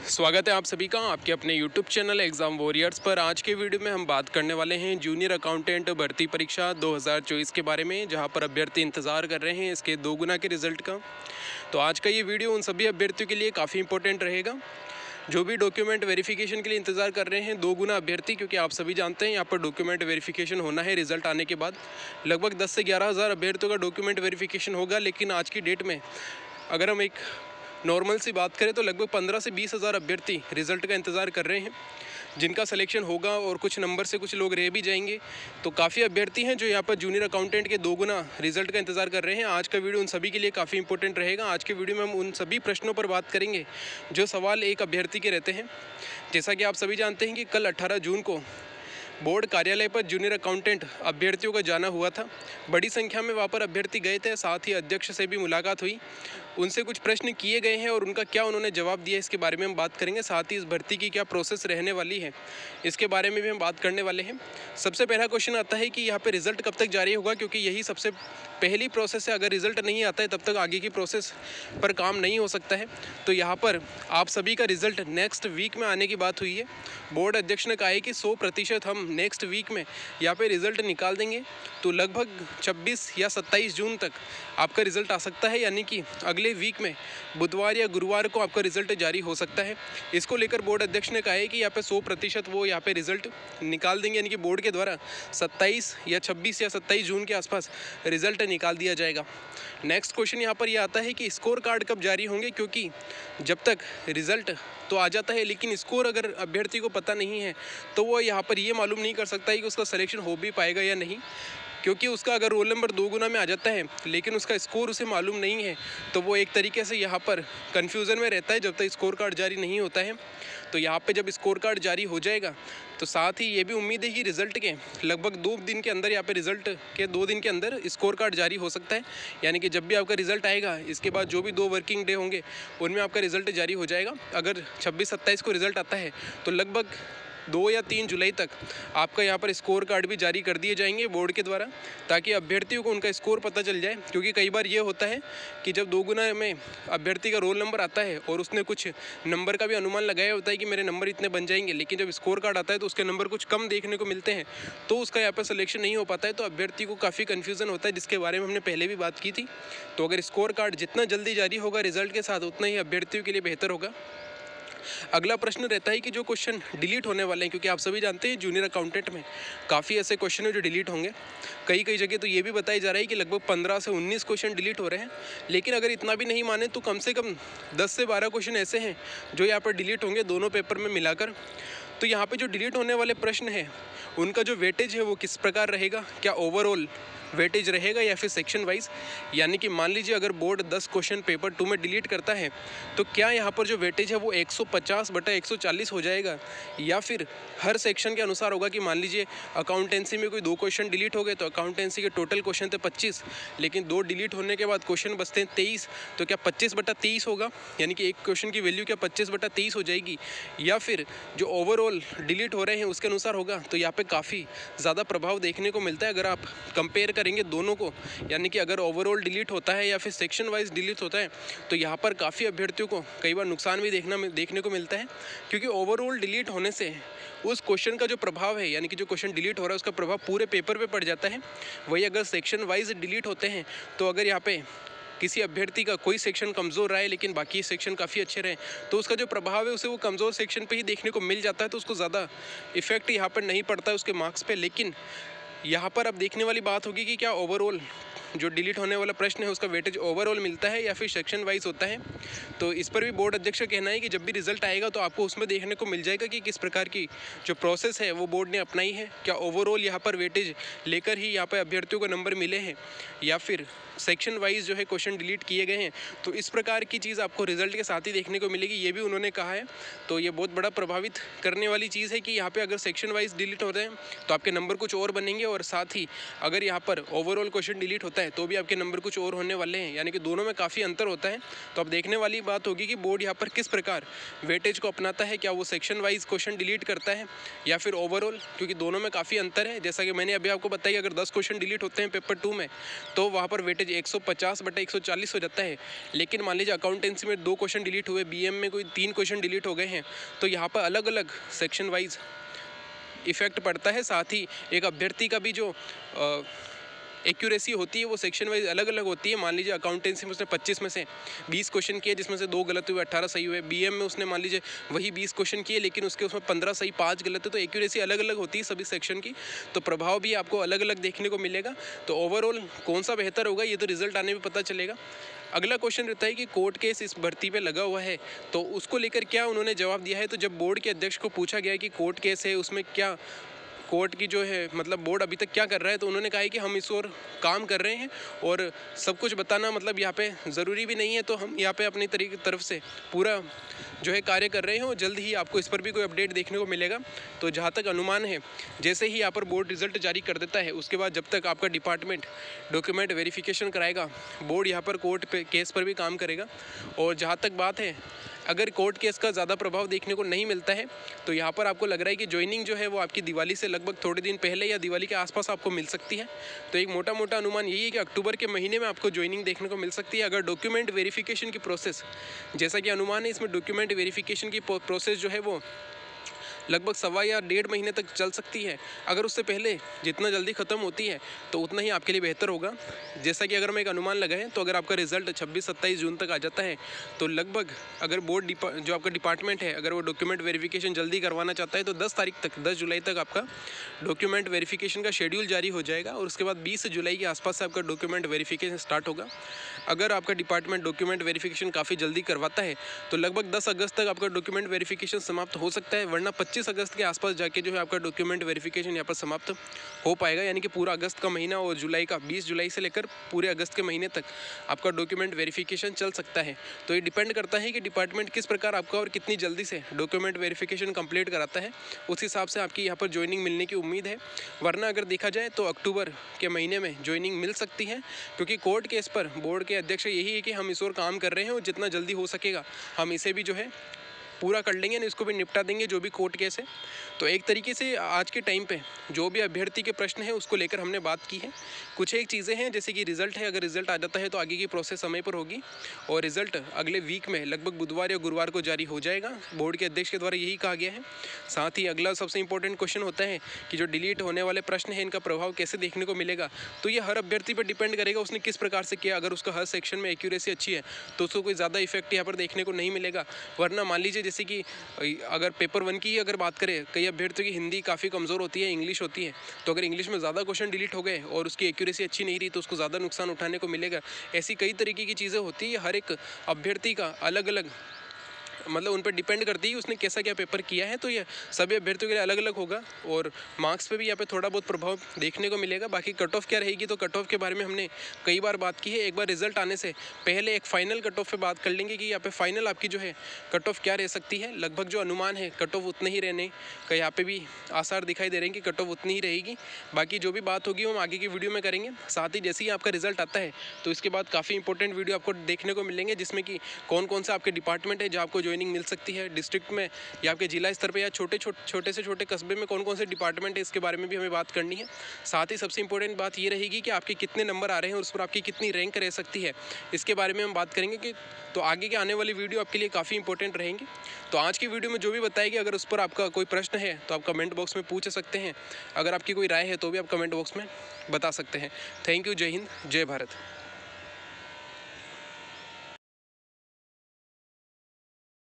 स्वागत है आप सभी का आपके अपने YouTube चैनल एग्ज़ाम वॉरियर्स पर। आज के वीडियो में हम बात करने वाले हैं जूनियर अकाउंटेंट भर्ती परीक्षा 2024 के बारे में, जहां पर अभ्यर्थी इंतज़ार कर रहे हैं इसके 2 गुना के रिज़ल्ट का। तो आज का ये वीडियो उन सभी अभ्यर्थियों के लिए काफ़ी इंपॉर्टेंट रहेगा जो भी डॉक्यूमेंट वेरिफिकेशन के लिए इंतज़ार कर रहे हैं 2 गुना अभ्यर्थी, क्योंकि आप सभी जानते हैं यहाँ पर डॉक्यूमेंट वेरिफिकेशन होना है रिज़ल्ट आने के बाद। लगभग 10 से 11 हज़ार अभ्यर्थियों का डॉक्यूमेंट वेरिफिकेशन होगा, लेकिन आज की डेट में अगर हम एक नॉर्मल सी बात करें तो लगभग 15 से 20 हज़ार अभ्यर्थी रिज़ल्ट का इंतज़ार कर रहे हैं जिनका सिलेक्शन होगा, और कुछ नंबर से कुछ लोग रह भी जाएंगे। तो काफ़ी अभ्यर्थी हैं जो यहाँ पर जूनियर अकाउंटेंट के 2 गुना रिज़ल्ट का इंतज़ार कर रहे हैं। आज का वीडियो उन सभी के लिए काफ़ी इंपॉर्टेंट रहेगा। आज के वीडियो में हम उन सभी प्रश्नों पर बात करेंगे जो सवाल एक अभ्यर्थी के रहते हैं। जैसा कि आप सभी जानते हैं कि कल 18 जून को बोर्ड कार्यालय पर जूनियर अकाउंटेंट अभ्यर्थियों का जाना हुआ था। बड़ी संख्या में वहाँ पर अभ्यर्थी गए थे, साथ ही अध्यक्ष से भी मुलाकात हुई, उनसे कुछ प्रश्न किए गए हैं और उनका क्या उन्होंने जवाब दिया इसके बारे में हम बात करेंगे। साथ ही इस भर्ती की क्या प्रोसेस रहने वाली है इसके बारे में भी हम बात करने वाले हैं। सबसे पहला क्वेश्चन आता है कि यहाँ पे रिज़ल्ट कब तक जारी होगा, क्योंकि यही सबसे पहली प्रोसेस है। अगर रिज़ल्ट नहीं आता है तब तक आगे की प्रोसेस पर काम नहीं हो सकता है। तो यहाँ पर आप सभी का रिज़ल्ट नेक्स्ट वीक में आने की बात हुई है। बोर्ड अध्यक्ष ने कहा है कि 100% हम नेक्स्ट वीक में यहाँ पे रिज़ल्ट निकाल देंगे। तो लगभग 26 या 27 जून तक आपका रिज़ल्ट आ सकता है, यानी कि अगले वीक में बुधवार या गुरुवार को आपका रिज़ल्ट जारी हो सकता है। इसको लेकर बोर्ड अध्यक्ष ने कहा है कि यहाँ पे 100% वो यहाँ पे रिज़ल्ट निकाल देंगे, यानी कि बोर्ड के द्वारा 27 या 26 या 27 जून के आसपास रिज़ल्ट निकाल दिया जाएगा। नेक्स्ट क्वेश्चन यहाँ पर यह आता है कि स्कोर कार्ड कब जारी होंगे, क्योंकि जब तक रिज़ल्ट तो आ जाता है लेकिन स्कोर अगर अभ्यर्थी को पता नहीं है तो वो यहाँ पर ये मालूम नहीं कर सकता है कि उसका सिलेक्शन हो भी पाएगा या नहीं। क्योंकि उसका अगर रोल नंबर 2 गुना में आ जाता है लेकिन उसका स्कोर उसे मालूम नहीं है तो वो एक तरीके से यहाँ पर कन्फ्यूज़न में रहता है जब तक स्कोर कार्ड जारी नहीं होता है। तो यहाँ पे जब स्कोर कार्ड जारी हो जाएगा तो साथ ही ये भी उम्मीद है कि रिज़ल्ट के लगभग 2 दिन के अंदर, यहाँ पे रिज़ल्ट के 2 दिन के अंदर स्कोर कार्ड जारी हो सकता है। यानी कि जब भी आपका रिज़ल्ट आएगा इसके बाद जो भी 2 वर्किंग डे होंगे उनमें आपका रिज़ल्ट जारी हो जाएगा। अगर 26-27 को रिज़ल्ट आता है तो लगभग 2 या 3 जुलाई तक आपका यहाँ पर स्कोर कार्ड भी जारी कर दिए जाएंगे बोर्ड के द्वारा, ताकि अभ्यर्थियों को उनका स्कोर पता चल जाए। क्योंकि कई बार ये होता है कि जब 2 गुना में अभ्यर्थी का रोल नंबर आता है और उसने कुछ नंबर का भी अनुमान लगाया होता है कि मेरे नंबर इतने बन जाएंगे, लेकिन जब स्कोर कार्ड आता है तो उसके नंबर कुछ कम देखने को मिलते हैं, तो उसका यहाँ पर सिलेक्शन नहीं हो पाता है। तो अभ्यर्थी को काफ़ी कन्फ्यूज़न होता है, जिसके बारे में हमने पहले भी बात की थी। तो अगर स्कोर कार्ड जितना जल्दी जारी होगा रिज़ल्ट के साथ उतना ही अभ्यर्थियों के लिए बेहतर होगा। अगला प्रश्न रहता है कि जो क्वेश्चन डिलीट होने वाले हैं, क्योंकि आप सभी जानते हैं जूनियर अकाउंटेंट में काफ़ी ऐसे क्वेश्चन हैं जो डिलीट होंगे। कई जगह तो ये भी बताया जा रहा है कि लगभग 15 से 19 क्वेश्चन डिलीट हो रहे हैं। लेकिन अगर इतना भी नहीं माने तो कम से कम 10 से 12 क्वेश्चन ऐसे हैं जो यहाँ पर डिलीट होंगे दोनों पेपर में मिलाकर। तो यहाँ पर जो डिलीट होने वाले प्रश्न हैं उनका जो वेटेज है वो किस प्रकार रहेगा, क्या ओवरऑल वेटेज रहेगा या फिर सेक्शन वाइज। यानी कि मान लीजिए अगर बोर्ड 10 क्वेश्चन पेपर 2 में डिलीट करता है तो क्या यहाँ पर जो वेटेज है वो 150/140 हो जाएगा, या फिर हर सेक्शन के अनुसार होगा कि मान लीजिए अकाउंटेंसी में कोई 2 क्वेश्चन डिलीट हो गए तो अकाउंटेंसी के टोटल क्वेश्चन थे 25, लेकिन 2 डिलीट होने के बाद क्वेश्चन बचते हैं 23, तो क्या 25/23 होगा, यानी कि एक क्वेश्चन की वैल्यू क्या 25/23 हो जाएगी, या फिर जो ओवरऑल डिलीट हो रहे हैं उसके अनुसार होगा। तो यहाँ पर काफ़ी ज़्यादा प्रभाव देखने को मिलता है अगर आप कंपेयर करेंगे दोनों को। यानी कि अगर ओवरऑल डिलीट होता है या फिर सेक्शन वाइज डिलीट होता है तो यहाँ पर काफ़ी अभ्यर्थियों को कई बार नुकसान भी देखने को मिलता है, क्योंकि ओवरऑल डिलीट होने से उस क्वेश्चन का जो प्रभाव है, यानी कि जो क्वेश्चन डिलीट हो रहा है उसका प्रभाव पूरे पेपर पे पड़ जाता है। वही अगर सेक्शन वाइज डिलीट होते हैं तो अगर यहाँ पे किसी अभ्यर्थी का कोई सेक्शन कमज़ोर रहा है लेकिन बाकी सेक्शन काफ़ी अच्छे रहे तो उसका जो प्रभाव है उसे वो कमज़ोर सेक्शन पे ही देखने को मिल जाता है, तो उसको ज़्यादा इफेक्ट यहाँ पर नहीं पड़ता है उसके मार्क्स पे। लेकिन यहाँ पर अब देखने वाली बात होगी कि क्या ओवरऑल जो डिलीट होने वाला प्रश्न है उसका वेटेज ओवरऑल मिलता है या फिर सेक्शन वाइज होता है। तो इस पर भी बोर्ड अध्यक्ष का कहना है कि जब भी रिजल्ट आएगा तो आपको उसमें देखने को मिल जाएगा कि किस प्रकार की जो प्रोसेस है वो बोर्ड ने अपनाई है। क्या ओवरऑल यहाँ पर वेटेज लेकर ही यहाँ पर अभ्यर्थियों को नंबर मिले हैं या फिर सेक्शन वाइज जो है क्वेश्चन डिलीट किए गए हैं। तो इस प्रकार की चीज़ आपको रिजल्ट के साथ ही देखने को मिलेगी, ये भी उन्होंने कहा है। तो ये बहुत बड़ा प्रभावित करने वाली चीज़ है कि यहाँ पे अगर सेक्शन वाइज डिलीट हो रहे हैं तो आपके नंबर कुछ और बनेंगे, और साथ ही अगर यहाँ पर ओवरऑल क्वेश्चन डिलीट होता है होता है तो भी आपके नंबर कुछ और होने वाले हैं, यानी कि दोनों में काफ़ी अंतर होता है। तो अब देखने वाली बात होगी कि बोर्ड यहाँ पर किस प्रकार वेटेज को अपनाता है, क्या वो सेक्शन वाइज क्वेश्चन डिलीट करता है या फिर ओवरऑल, क्योंकि दोनों में काफ़ी अंतर है। जैसा कि मैंने अभी आपको बताया, अगर 10 क्वेश्चन डिलीट होते हैं पेपर 2 में तो वहाँ पर वेटेज 150/140 हो जाता है। लेकिन मान लीजिए अकाउंटेंसी में 2 क्वेश्चन डिलीट हुए, बीएम में कोई 3 क्वेश्चन डिलीट हो गए हैं, तो यहाँ पर अलग अलग सेक्शन वाइज इफेक्ट पड़ता है। साथ ही एक अभ्यर्थी का भी जो एक्यूरेसी होती है वो सेक्शन वाइज अलग अलग होती है। मान लीजिए अकाउंटेंसी में उसने 25 में से 20 क्वेश्चन किए, जिसमें से 2 गलत हुए, 18 सही हुए। बीएम में उसने मान लीजिए वही 20 क्वेश्चन किए, लेकिन उसके उसमें 15 सही, 5 गलत है। तो एक्यूरेसी अलग अलग होती है सभी सेक्शन की, तो प्रभाव भी आपको अलग अलग देखने को मिलेगा। तो ओवरऑल कौन सा बेहतर होगा ये तो रिजल्ट आने में पता चलेगा। अगला क्वेश्चन रहता है कि कोर्ट केस इस भर्ती पे लगा हुआ है, तो उसको लेकर क्या उन्होंने जवाब दिया है। तो जब बोर्ड के अध्यक्ष को पूछा गया कि कोर्ट केस है उसमें क्या कोर्ट की जो है मतलब बोर्ड अभी तक क्या कर रहा है, तो उन्होंने कहा है कि हम इस ओर काम कर रहे हैं और सब कुछ बताना मतलब यहाँ पे ज़रूरी भी नहीं है, तो हम यहाँ पे अपनी तरफ से पूरा जो है कार्य कर रहे हैं और जल्द ही आपको इस पर भी कोई अपडेट देखने को मिलेगा। तो जहाँ तक अनुमान है, जैसे ही यहाँ पर बोर्ड रिजल्ट जारी कर देता है उसके बाद जब तक आपका डिपार्टमेंट डॉक्यूमेंट वेरिफिकेशन कराएगा, बोर्ड यहाँ पर कोर्ट पे केस पर भी काम करेगा। और जहाँ तक बात है, अगर कोर्ट केस का ज़्यादा प्रभाव देखने को नहीं मिलता है तो यहाँ पर आपको लग रहा है कि ज्वाइनिंग जो है वो आपकी दिवाली से लगभग थोड़े दिन पहले या दिवाली के आसपास आपको मिल सकती है। तो एक मोटा मोटा अनुमान यही है कि अक्टूबर के महीने में आपको ज्वाइनिंग देखने को मिल सकती है। अगर डॉक्यूमेंट वेरिफिकेशन की प्रोसेस, जैसा कि अनुमान है, इसमें डॉक्यूमेंट वेरिफिकेशन की प्रोसेस जो है वो लगभग 1.25 या 1.5 महीने तक चल सकती है। अगर उससे पहले जितना जल्दी ख़त्म होती है तो उतना ही आपके लिए बेहतर होगा। जैसा कि अगर मैं एक अनुमान लगाएं तो अगर आपका रिजल्ट 26-27 जून तक आ जाता है तो लगभग अगर बोर्ड जो आपका डिपार्टमेंट है अगर वो डॉक्यूमेंट वेरिफिकेशन जल्दी करवाना चाहता है तो 10 तारीख तक, 10 जुलाई तक आपका डॉक्यूमेंट वेरिफिकेशन का शेड्यूल जारी हो जाएगा और उसके बाद 20 जुलाई के आसपास से आपका डॉक्यूमेंट वेरिफिकेशन स्टार्ट होगा। अगर आपका डिपार्टमेंट डॉक्यूमेंट वेरिफिकेशन काफ़ी जल्दी करवाता है तो लगभग 10 अगस्त तक आपका डॉक्यूमेंट वेरिफिकेशन समाप्त हो सकता है, वरना 25 अगस्त के आसपास जाके जो है आपका डॉक्यूमेंट वेरिफिकेशन यहाँ पर समाप्त हो पाएगा। यानी कि पूरा अगस्त का महीना और जुलाई का 20 जुलाई से लेकर पूरे अगस्त के महीने तक आपका डॉक्यूमेंट वेरिफिकेशन चल सकता है। तो ये डिपेंड करता है कि डिपार्टमेंट किस प्रकार आपका और कितनी जल्दी से डॉक्यूमेंट वेरिफिकेशन कंप्लीट कराता है, उस हिसाब से आपकी यहाँ पर ज्वाइनिंग मिलने की उम्मीद है। वरना अगर देखा जाए तो अक्टूबर के महीने में ज्वाइनिंग मिल सकती है, क्योंकि कोर्ट केस पर बोर्ड के अध्यक्ष यही है कि हम इस ओर काम कर रहे हैं और जितना जल्दी हो सकेगा हम इसे भी जो है पूरा कर लेंगे, ना इसको भी निपटा देंगे जो भी कोर्ट केस है। तो एक तरीके से आज के टाइम पे जो भी अभ्यर्थी के प्रश्न हैं उसको लेकर हमने बात की है। कुछ एक चीज़ें हैं जैसे कि रिज़ल्ट है, अगर रिज़ल्ट आ जाता है तो आगे की प्रोसेस समय पर होगी और रिज़ल्ट अगले वीक में लगभग बुधवार या गुरुवार को जारी हो जाएगा, बोर्ड के अध्यक्ष के द्वारा यही कहा गया है। साथ ही अगला सबसे इंपॉर्टेंट क्वेश्चन होता है कि जो डिलीट होने वाले प्रश्न हैं इनका प्रभाव कैसे देखने को मिलेगा। तो ये हर अभ्यर्थी पर डिपेंड करेगा उसने किस प्रकार से किया। अगर उसका हर सेक्शन में एक्यूरेसी अच्छी है तो उसको कोई ज़्यादा इफेक्ट यहाँ पर देखने को नहीं मिलेगा। वरना मान लीजिए जैसे कि अगर पेपर 1 की अगर बात करें, कई अभ्यर्थियों की हिंदी काफ़ी कमज़ोर होती है, इंग्लिश होती है, तो अगर इंग्लिश में ज़्यादा क्वेश्चन डिलीट हो गए और उसकी एक्यूरेसी अच्छी नहीं रही तो उसको ज़्यादा नुकसान उठाने को मिलेगा। ऐसी कई तरीके की चीज़ें होती है, हर एक अभ्यर्थी का अलग अलग मतलब उन पर डिपेंड करती है उसने कैसा क्या पेपर किया है। तो ये सभी अभ्यर्थियों के लिए अलग अलग होगा और मार्क्स पे भी यहाँ पे थोड़ा बहुत प्रभाव देखने को मिलेगा। बाकी कट ऑफ क्या रहेगी, तो कट ऑफ के बारे में हमने कई बार बात की है। एक बार रिजल्ट आने से पहले एक फाइनल कट ऑफ पे बात कर लेंगे कि यहाँ पे फाइनल आपकी जो है कट ऑफ क्या रह सकती है। लगभग जो अनुमान है कट ऑफ उतने ही रहने का यहाँ पे भी आसार दिखाई दे रहे हैं कि कट ऑफ उतनी ही रहेगी। बाकी जो भी बात होगी हम आगे की वीडियो में करेंगे। साथ ही जैसे ही आपका रिजल्ट आता है तो इसके बाद काफ़ी इंपॉर्टेंट वीडियो आपको देखने को मिलेंगे, जिसमें कि कौन कौन सा आपके डिपार्टमेंट है जहाँ आपको ज्वाइनिंग मिल सकती है, डिस्ट्रिक्ट में या आपके जिला स्तर पे या छोटे से छोटे कस्बे में कौन कौन से डिपार्टमेंट है, इसके बारे में भी हमें बात करनी है। साथ ही सबसे इंपॉर्टेंट बात ये रहेगी कि आपके कितने नंबर आ रहे हैं और उस पर आपकी कितनी रैंक रह सकती है, इसके बारे में हम बात करेंगे। कि तो आगे के आने वाली वीडियो आपके लिए काफ़ी इंपॉर्टेंट रहेंगी। तो आज की वीडियो में जो भी बताएगी, अगर उस पर आपका कोई प्रश्न है तो आप कमेंट बॉक्स में पूछ सकते हैं। अगर आपकी कोई राय है तो भी आप कमेंट बॉक्स में बता सकते हैं। Thank you. जय हिंद, जय भारत।